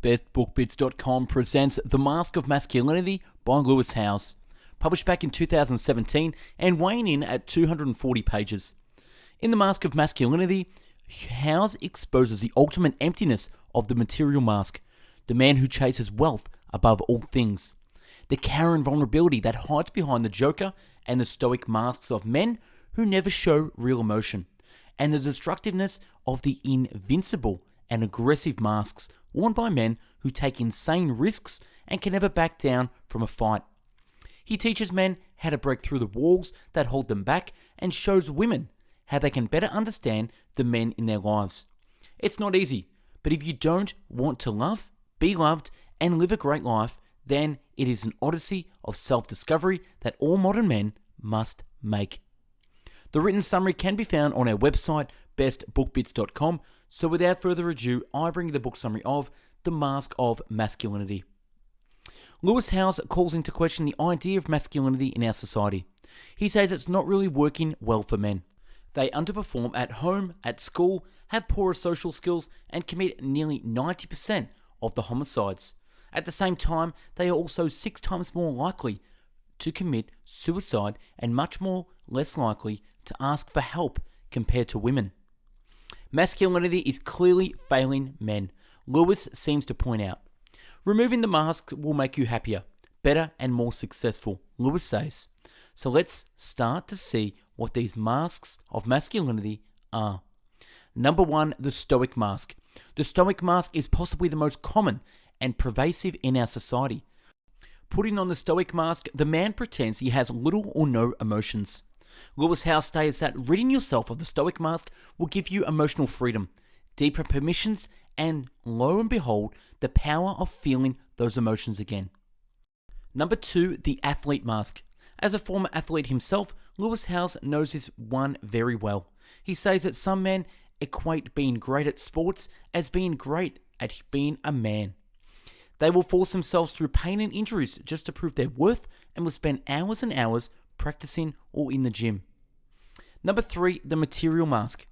BestBookBits.com presents The Mask of Masculinity by Lewis Howes, published back in 2017 and weighing in at 240 pages. In The Mask of Masculinity, Howes exposes the ultimate emptiness of the material mask, the man who chases wealth above all things, the cower and vulnerability that hides behind the Joker and the stoic masks of men who never show real emotion, and the destructiveness of the invincible and aggressive masks worn by men who take insane risks and can never back down from a fight. He teaches men how to break through the walls that hold them back and shows women how they can better understand the men in their lives. It's not easy, but if you don't want to love, be loved, and live a great life, then it is an odyssey of self-discovery that all modern men must make. The written summary can be found on our website, bestbookbits.com, so without further ado, I bring you the book summary of The Mask of Masculinity. Lewis Howes calls into question the idea of masculinity in our society. He says it's not really working well for men. They underperform at home, at school, have poorer social skills, and commit nearly 90% of the homicides. At the same time, they are also 6 times more likely to commit suicide and much less likely to ask for help compared to women. Masculinity is clearly failing men, Lewis seems to point out. Removing the mask will make you happier, better, and more successful, Lewis says. So let's start to see what these masks of masculinity are. Number 1, the Stoic Mask. The Stoic Mask is possibly the most common and pervasive in our society. Putting on the Stoic Mask, the man pretends he has little or no emotions. Lewis Howes states that ridding yourself of the Stoic Mask will give you emotional freedom, deeper permissions, and lo and behold, the power of feeling those emotions again. Number 2, the Athlete Mask. As a former athlete himself, Lewis Howes knows this one very well. He says that some men equate being great at sports as being great at being a man. They will force themselves through pain and injuries just to prove their worth and will spend hours and hours practicing or in the gym. Number 3, the Material Mask.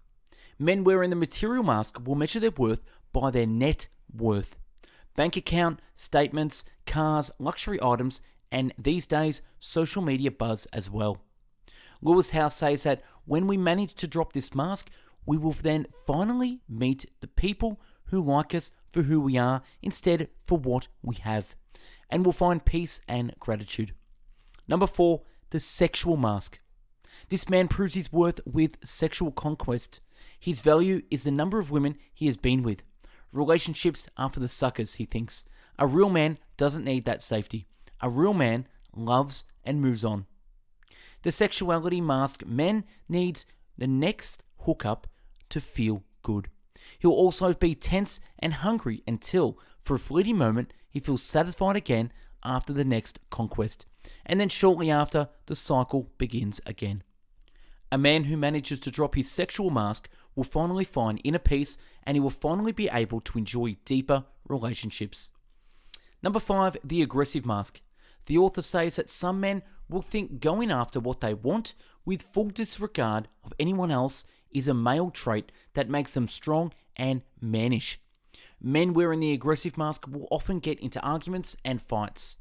Men wearing the Material Mask will measure their worth by their net worth. Bank account, statements, cars, luxury items, and these days, social media buzz as well. Lewis Howes says that when we manage to drop this mask, we will then finally meet the people who like us for who we are instead for what we have, and will find peace and gratitude. Number 4, the Sexual Mask. This man proves his worth with sexual conquest. His value is the number of women he has been with. Relationships are for the suckers, he thinks. A real man doesn't need that safety. A real man loves and moves on. The Sexuality Mask man needs the next hookup to feel good. He'll also be tense and hungry until, for a fleeting moment, he feels satisfied again after the next conquest. And then shortly after, the cycle begins again. A man who manages to drop his sexual mask will finally find inner peace, and he will finally be able to enjoy deeper relationships. Number 5, the Aggressive Mask. The author says that some men will think going after what they want with full disregard of anyone else is a male trait that makes them strong and mannish. Men wearing the aggressive mask will often get into arguments and fights.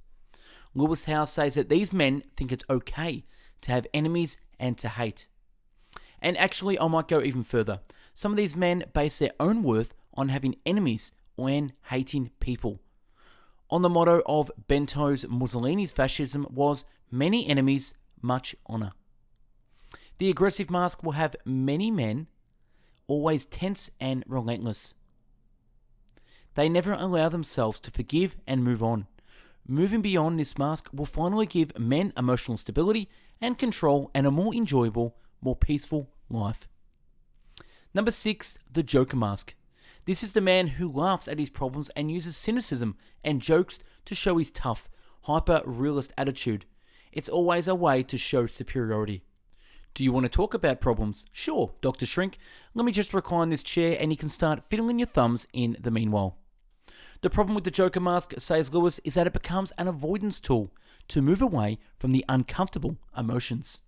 Lewis Howes says that these men think it's okay to have enemies and to hate. And actually, I might go even further. Some of these men base their own worth on having enemies and hating people. On the motto of Benito Mussolini's fascism was, many enemies, much honor. The aggressive mask will have many men always tense and relentless. They never allow themselves to forgive and move on. Moving beyond this mask will finally give men emotional stability and control and a more enjoyable, more peaceful life. Number 6, the Joker Mask. This is the man who laughs at his problems and uses cynicism and jokes to show his tough, hyper-realist attitude. It's always a way to show superiority. Do you want to talk about problems? Sure, Dr. Shrink. Let me just recline this chair and you can start fiddling your thumbs in the meanwhile. The problem with the Joker Mask, says Lewis, is that it becomes an avoidance tool to move away from the uncomfortable emotions.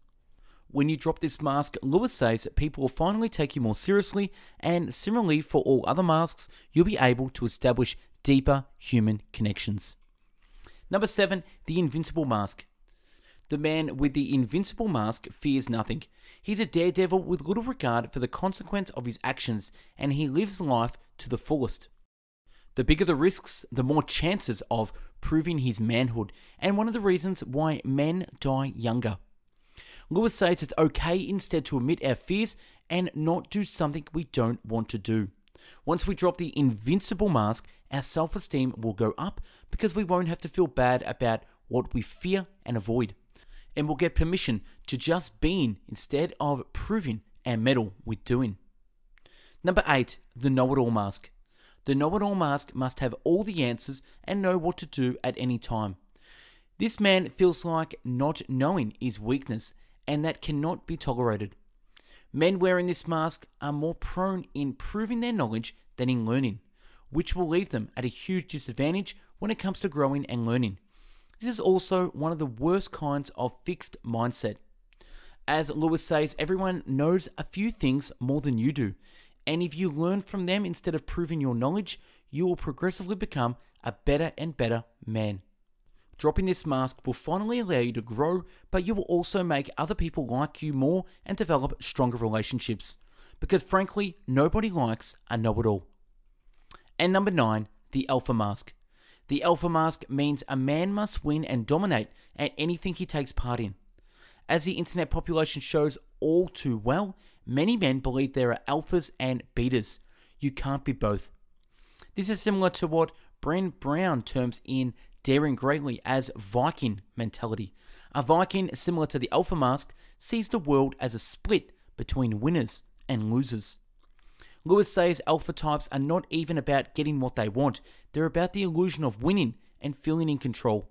When you drop this mask, Lewis says people will finally take you more seriously, and similarly for all other masks, you'll be able to establish deeper human connections. Number 7, the Invincible Mask. The man with the Invincible Mask fears nothing. He's a daredevil with little regard for the consequence of his actions, and he lives life to the fullest. The bigger the risks, the more chances of proving his manhood, and one of the reasons why men die younger. Lewis says it's okay instead to admit our fears and not do something we don't want to do. Once we drop the Invincible Mask, our self-esteem will go up because we won't have to feel bad about what we fear and avoid. And we'll get permission to just being instead of proving our mettle with doing. Number 8, the Know-It-All Mask. The Know-It-All Mask must have all the answers and know what to do at any time. This man feels like not knowing is weakness, and that cannot be tolerated. Men wearing this mask are more prone in proving their knowledge than in learning, which will leave them at a huge disadvantage when it comes to growing and learning. This is also one of the worst kinds of fixed mindset. As Lewis says, everyone knows a few things more than you do, and if you learn from them instead of proving your knowledge, you will progressively become a better and better man. Dropping this mask will finally allow you to grow, but you will also make other people like you more and develop stronger relationships. Because frankly, nobody likes a know-it-all. And number 9, the Alpha Mask. The Alpha Mask means a man must win and dominate at anything he takes part in. As the internet population shows all too well, many men believe there are alphas and betas. You can't be both. This is similar to what Brené Brown terms in Daring Greatly as Viking mentality. A Viking, similar to the Alpha Mask, sees the world as a split between winners and losers. Lewis says alpha types are not even about getting what they want, they're about the illusion of winning and feeling in control,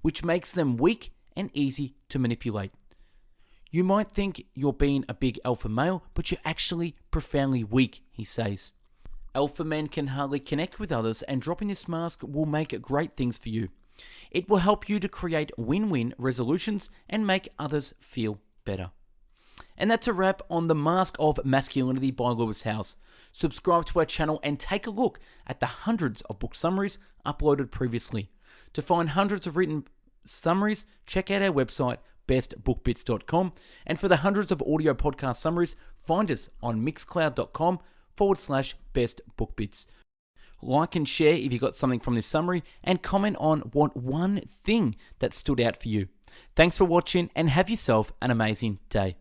which makes them weak and easy to manipulate. You might think you're being a big alpha male, but you're actually profoundly weak, he says. Alpha men can hardly connect with others, and dropping this mask will make great things for you. It will help you to create win-win resolutions and make others feel better. And that's a wrap on The Mask of Masculinity by Lewis Howes. Subscribe to our channel and take a look at the hundreds of book summaries uploaded previously. To find hundreds of written summaries, check out our website, bestbookbits.com. And for the hundreds of audio podcast summaries, find us on mixcloud.com/bestbookbits. Like and share if you got something from this summary, and comment on what one thing that stood out for you. Thanks for watching, and have yourself an amazing day.